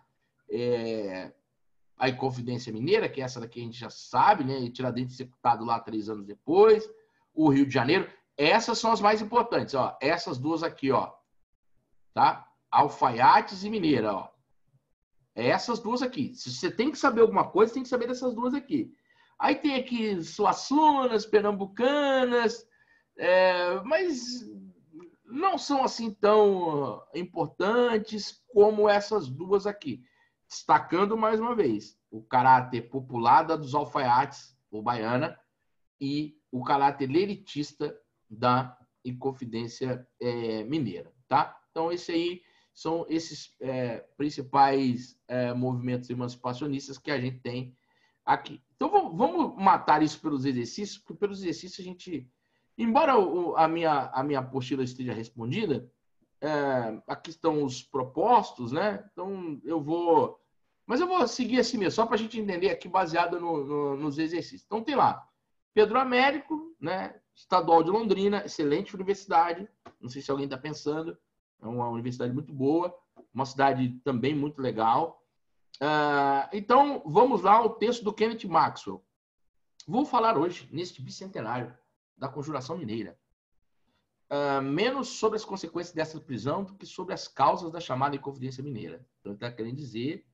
A: a Inconfidência Mineira, que essa daqui a gente já sabe, né? E Tiradentes executado lá 3 anos depois. O Rio de Janeiro. Essas são as mais importantes, ó. Essas duas aqui, ó. Tá? Alfaiates e Mineira, ó. Essas duas aqui. Se você tem que saber alguma coisa, tem que saber dessas duas aqui. Aí tem aqui Suassunas, Pernambucanas, mas não são assim tão importantes como essas duas aqui. Destacando mais uma vez o caráter popular da dos alfaiates, ou baiana, e o caráter elitista da Inconfidência Mineira. Tá? Então, esse aí são esses principais movimentos emancipacionistas que a gente tem aqui. Então, vamos matar isso pelos exercícios, porque pelos exercícios a gente... Embora a minha apostila esteja respondida, aqui estão os propostos, né? Então, mas eu vou seguir assim mesmo, só para a gente entender aqui, baseado nos exercícios. Então, tem lá, Pedro Américo, né? Estadual de Londrina, excelente universidade. Não sei se alguém está pensando. É uma universidade muito boa, uma cidade também muito legal. Então, vamos lá ao texto do Kenneth Maxwell. Vou falar hoje, neste bicentenário da Conjuração Mineira, menos sobre as consequências dessa prisão do que sobre as causas da chamada Inconfidência Mineira. Então, ele está querendo dizer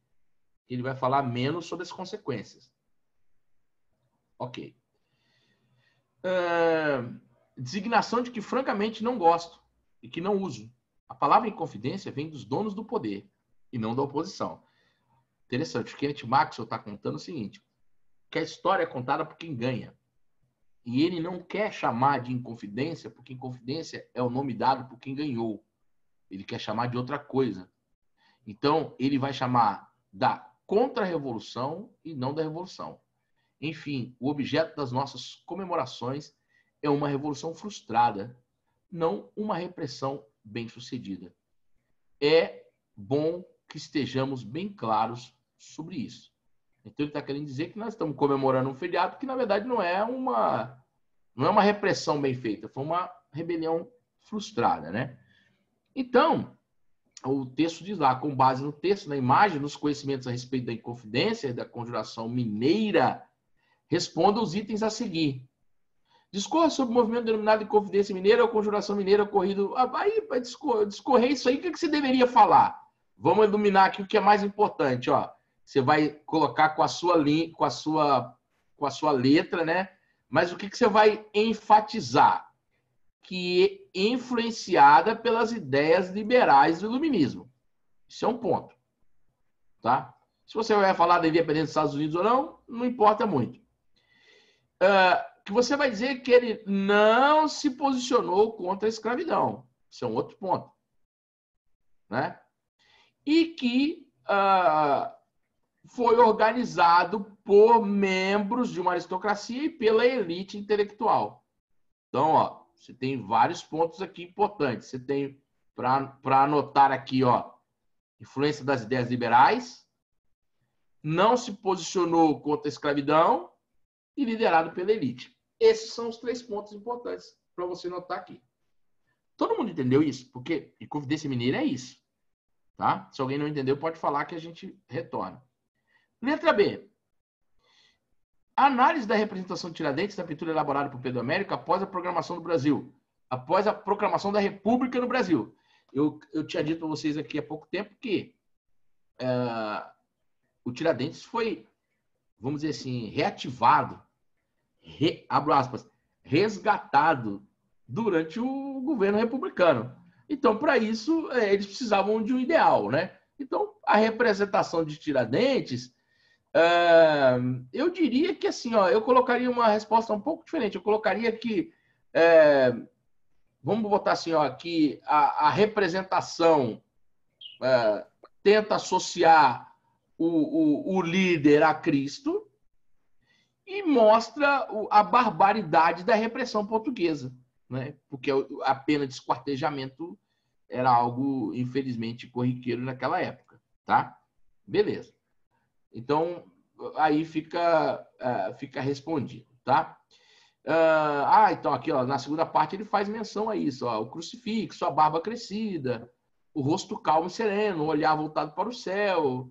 A: que ele vai falar menos sobre as consequências. Ok. Designação de que, francamente, não gosto e que não uso. A palavra inconfidência vem dos donos do poder e não da oposição. Interessante. O Kenneth Maxwell está contando o seguinte, que a história é contada por quem ganha. E ele não quer chamar de inconfidência, porque inconfidência é o nome dado por quem ganhou. Ele quer chamar de outra coisa. Então, ele vai chamar da contra-revolução e não da revolução. Enfim, o objeto das nossas comemorações é uma revolução frustrada, não uma repressão bem-sucedida. É bom que estejamos bem claros sobre isso. Então, ele está querendo dizer que nós estamos comemorando um feriado que, na verdade, não é uma repressão bem feita, foi uma rebelião frustrada, né? Então, o texto diz lá, com base no texto, na imagem, nos conhecimentos a respeito da Inconfidência e da Conjuração Mineira, responda os itens a seguir. Discorra sobre o movimento denominado Inconfidência Mineira ou Conjuração Mineira ocorrido... Aí, para discorrer isso aí, o que você deveria falar? Vamos iluminar aqui o que é mais importante, ó. Você vai colocar com a sua letra, né? Mas o que você vai enfatizar? Que é influenciada pelas ideias liberais do iluminismo. Isso é um ponto. Tá? Se você vai falar da independência dos Estados Unidos ou não, não importa muito. Que você vai dizer que ele não se posicionou contra a escravidão. Isso é um outro ponto. Né? E que foi organizado por membros de uma aristocracia e pela elite intelectual. Então, ó, você tem vários pontos aqui importantes. Você tem para anotar aqui, ó, influência das ideias liberais, não se posicionou contra a escravidão e liderado pela elite. Esses são os 3 pontos importantes para você notar aqui. Todo mundo entendeu isso? Porque Inconfidência Mineira é isso. Tá? Se alguém não entendeu, pode falar que a gente retorna. Letra B. A análise da representação de Tiradentes na pintura elaborada por Pedro Américo após a proclamação do Brasil. Após a proclamação da República no Brasil. Eu tinha dito para vocês aqui há pouco tempo que o Tiradentes foi, vamos dizer assim, reativado, abro aspas, resgatado durante o governo republicano. Então, para isso, eles precisavam de um ideal, né? Então, a representação de Tiradentes, eu diria que assim, ó, eu colocaria uma resposta um pouco diferente. Eu colocaria que, vamos botar assim, ó, que a representação tenta associar o líder a Cristo e mostra a barbaridade da repressão portuguesa, né? Porque a pena de esquartejamento era algo, infelizmente, corriqueiro naquela época, tá? Beleza. Então, aí fica respondido, tá? Então aqui, ó, na segunda parte ele faz menção a isso, ó, o crucifixo, a barba crescida, o rosto calmo e sereno, o olhar voltado para o céu.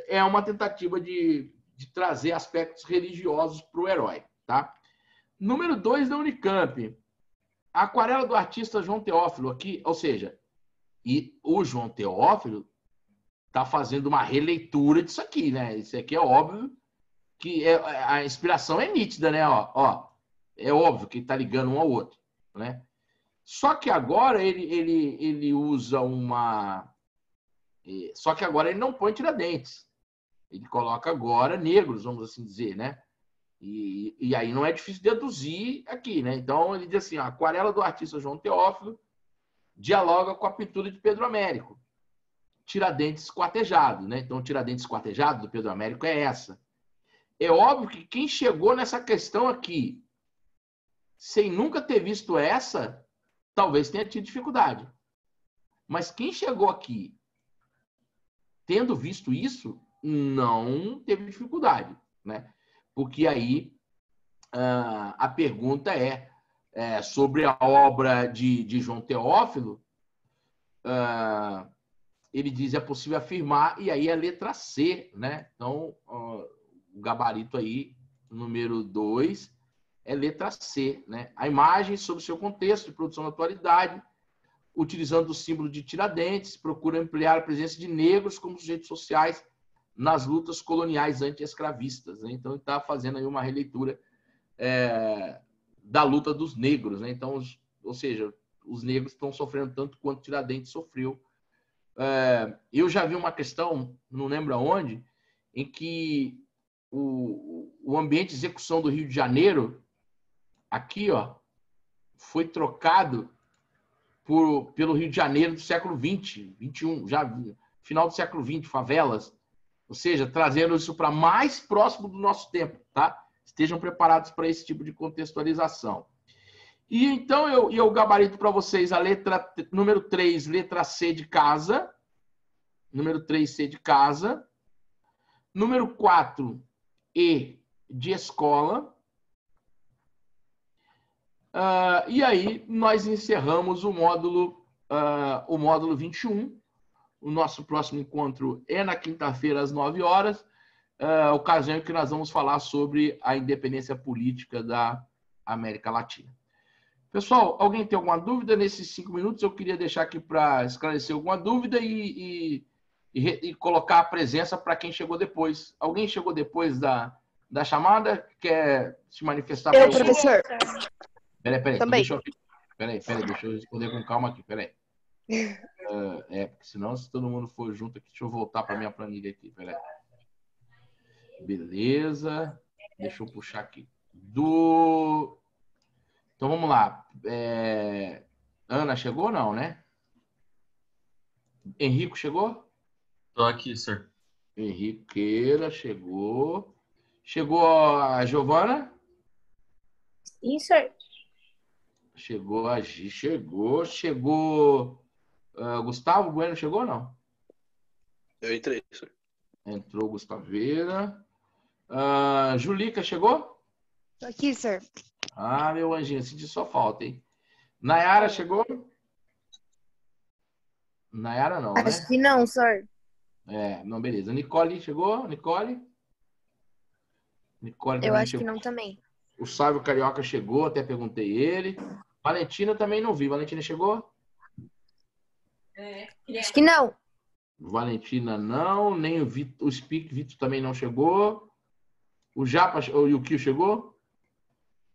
A: É uma tentativa de trazer aspectos religiosos para o herói, tá? Número 2 da Unicamp. A aquarela do artista João Teófilo aqui, ou seja, e o João Teófilo está fazendo uma releitura disso aqui, né? Isso aqui é óbvio que a inspiração é nítida, né? Ó, é óbvio que está ligando um ao outro, né? Só que agora ele usa uma... Só que agora ele não põe Tiradentes. Ele coloca agora negros, vamos assim dizer, né? E aí não é difícil deduzir aqui, né? Então ele diz assim, a aquarela do artista João Teófilo dialoga com a pintura de Pedro Américo. Tiradentes esquartejado, né? Então, Tiradentes esquartejado do Pedro Américo é essa. É óbvio que quem chegou nessa questão aqui, sem nunca ter visto essa, talvez tenha tido dificuldade. Mas quem chegou aqui, tendo visto isso, não teve dificuldade, né? Porque aí a pergunta sobre a obra de João Teófilo, ele diz, é possível afirmar, e aí a letra C, né? Então, o gabarito aí, número 2, é letra C, né? A imagem, sob seu contexto de produção na atualidade, utilizando o símbolo de Tiradentes, procura ampliar a presença de negros como sujeitos sociais nas lutas coloniais anti-escravistas, né? Então, ele está fazendo aí uma releitura da luta dos negros, né? Então, ou seja, os negros estão sofrendo tanto quanto Tiradentes sofreu. Eu já vi uma questão, não lembro aonde, em que o ambiente de execução do Rio de Janeiro, aqui, ó, foi trocado pelo Rio de Janeiro do século XX, XXI, já final do século XX, favelas, ou seja, trazendo isso para mais próximo do nosso tempo, tá? Estejam preparados para esse tipo de contextualização. E então eu gabarito para vocês a letra número 3, letra C de casa. Número 3, C de casa. Número 4, E de escola. E aí nós encerramos o módulo 21. O nosso próximo encontro é na quinta-feira, às 9 horas, ocasião em que nós vamos falar sobre a independência política da América Latina. Pessoal, alguém tem alguma dúvida? Nesses 5 minutos eu queria deixar aqui para esclarecer alguma dúvida e colocar a presença para quem chegou depois. Alguém chegou depois da chamada? Quer se manifestar?
G: Eu, professor.
A: Peraí.
G: Também.
A: Peraí, deixa eu responder com calma aqui, peraí. Porque senão, se todo mundo for junto aqui, deixa eu voltar para minha planilha aqui, peraí. Beleza. Deixa eu puxar aqui. Então, vamos lá. Ana chegou ou não, né? Henrico chegou?
H: Estou aqui, senhor.
A: Henriqueira chegou. Chegou a Giovana?
G: Sim, senhor.
A: Chegou a Gi, chegou Gustavo Bueno chegou ou não?
G: Eu entrei, senhor.
A: Entrou Gustaveira. Julica chegou?
B: Tô aqui, sir.
A: Meu anjinho, senti sua falta, hein? Nayara chegou? Nayara não, né?
B: Acho que não, sir.
A: Não, beleza. Nicole chegou? Nicole
B: Eu
A: também
B: acho que
A: chegou.
B: não também.
A: O Sávio Carioca chegou, até perguntei ele. Valentina também não vi. Valentina chegou?
B: Acho que não.
A: Valentina não. Nem o Vitor, o Speak Vitor também não chegou. O Japa, o Yukio chegou?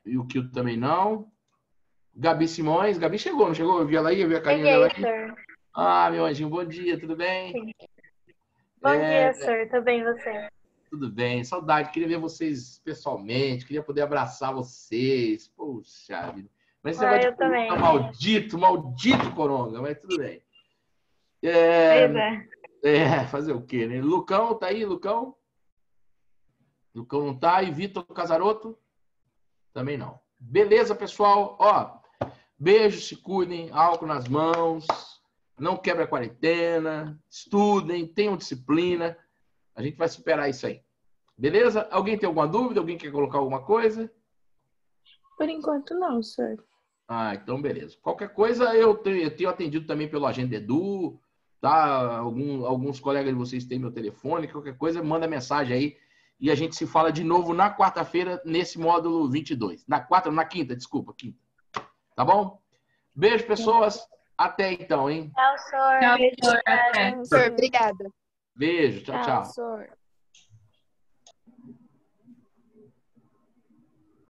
A: Yukio também não. Gabi Simões. Gabi chegou, não chegou? Eu vi ela aí, eu vi a carinha dela aí.
H: Sir.
A: Meu anjinho, bom dia, tudo bem?
H: Sim. Bom dia, sir. Tudo bem, você?
A: Tudo bem, saudade. Queria ver vocês pessoalmente, queria poder abraçar vocês. Poxa vida. Mas esse negócio
H: eu
A: de
H: também.
A: maldito Coronga, mas tudo bem.
H: Pois é.
A: Fazer o quê, né? Lucão, tá aí, Lucão? Lucão não tá. E Vitor Casaroto? Também não. Beleza, pessoal? Beijo, se cuidem, álcool nas mãos, não quebre a quarentena, estudem, tenham disciplina. A gente vai superar isso aí. Beleza? Alguém tem alguma dúvida? Alguém quer colocar alguma coisa?
F: Por enquanto não, senhor.
A: Então beleza. Qualquer coisa, eu tenho atendido também pelo Agenda Edu, tá? Alguns colegas de vocês têm meu telefone, qualquer coisa, manda mensagem aí e a gente se fala de novo na quarta-feira, nesse módulo 22. Na quinta, desculpa, quinta. Tá bom? Beijo, pessoas. Até então, hein?
H: Tchau, senhor.
C: Tchau,
H: Beijo,
C: senhor.
H: obrigada.
C: Até.
B: Sir, obrigada.
A: Beijo. Tchau, tchau.
D: Senhor.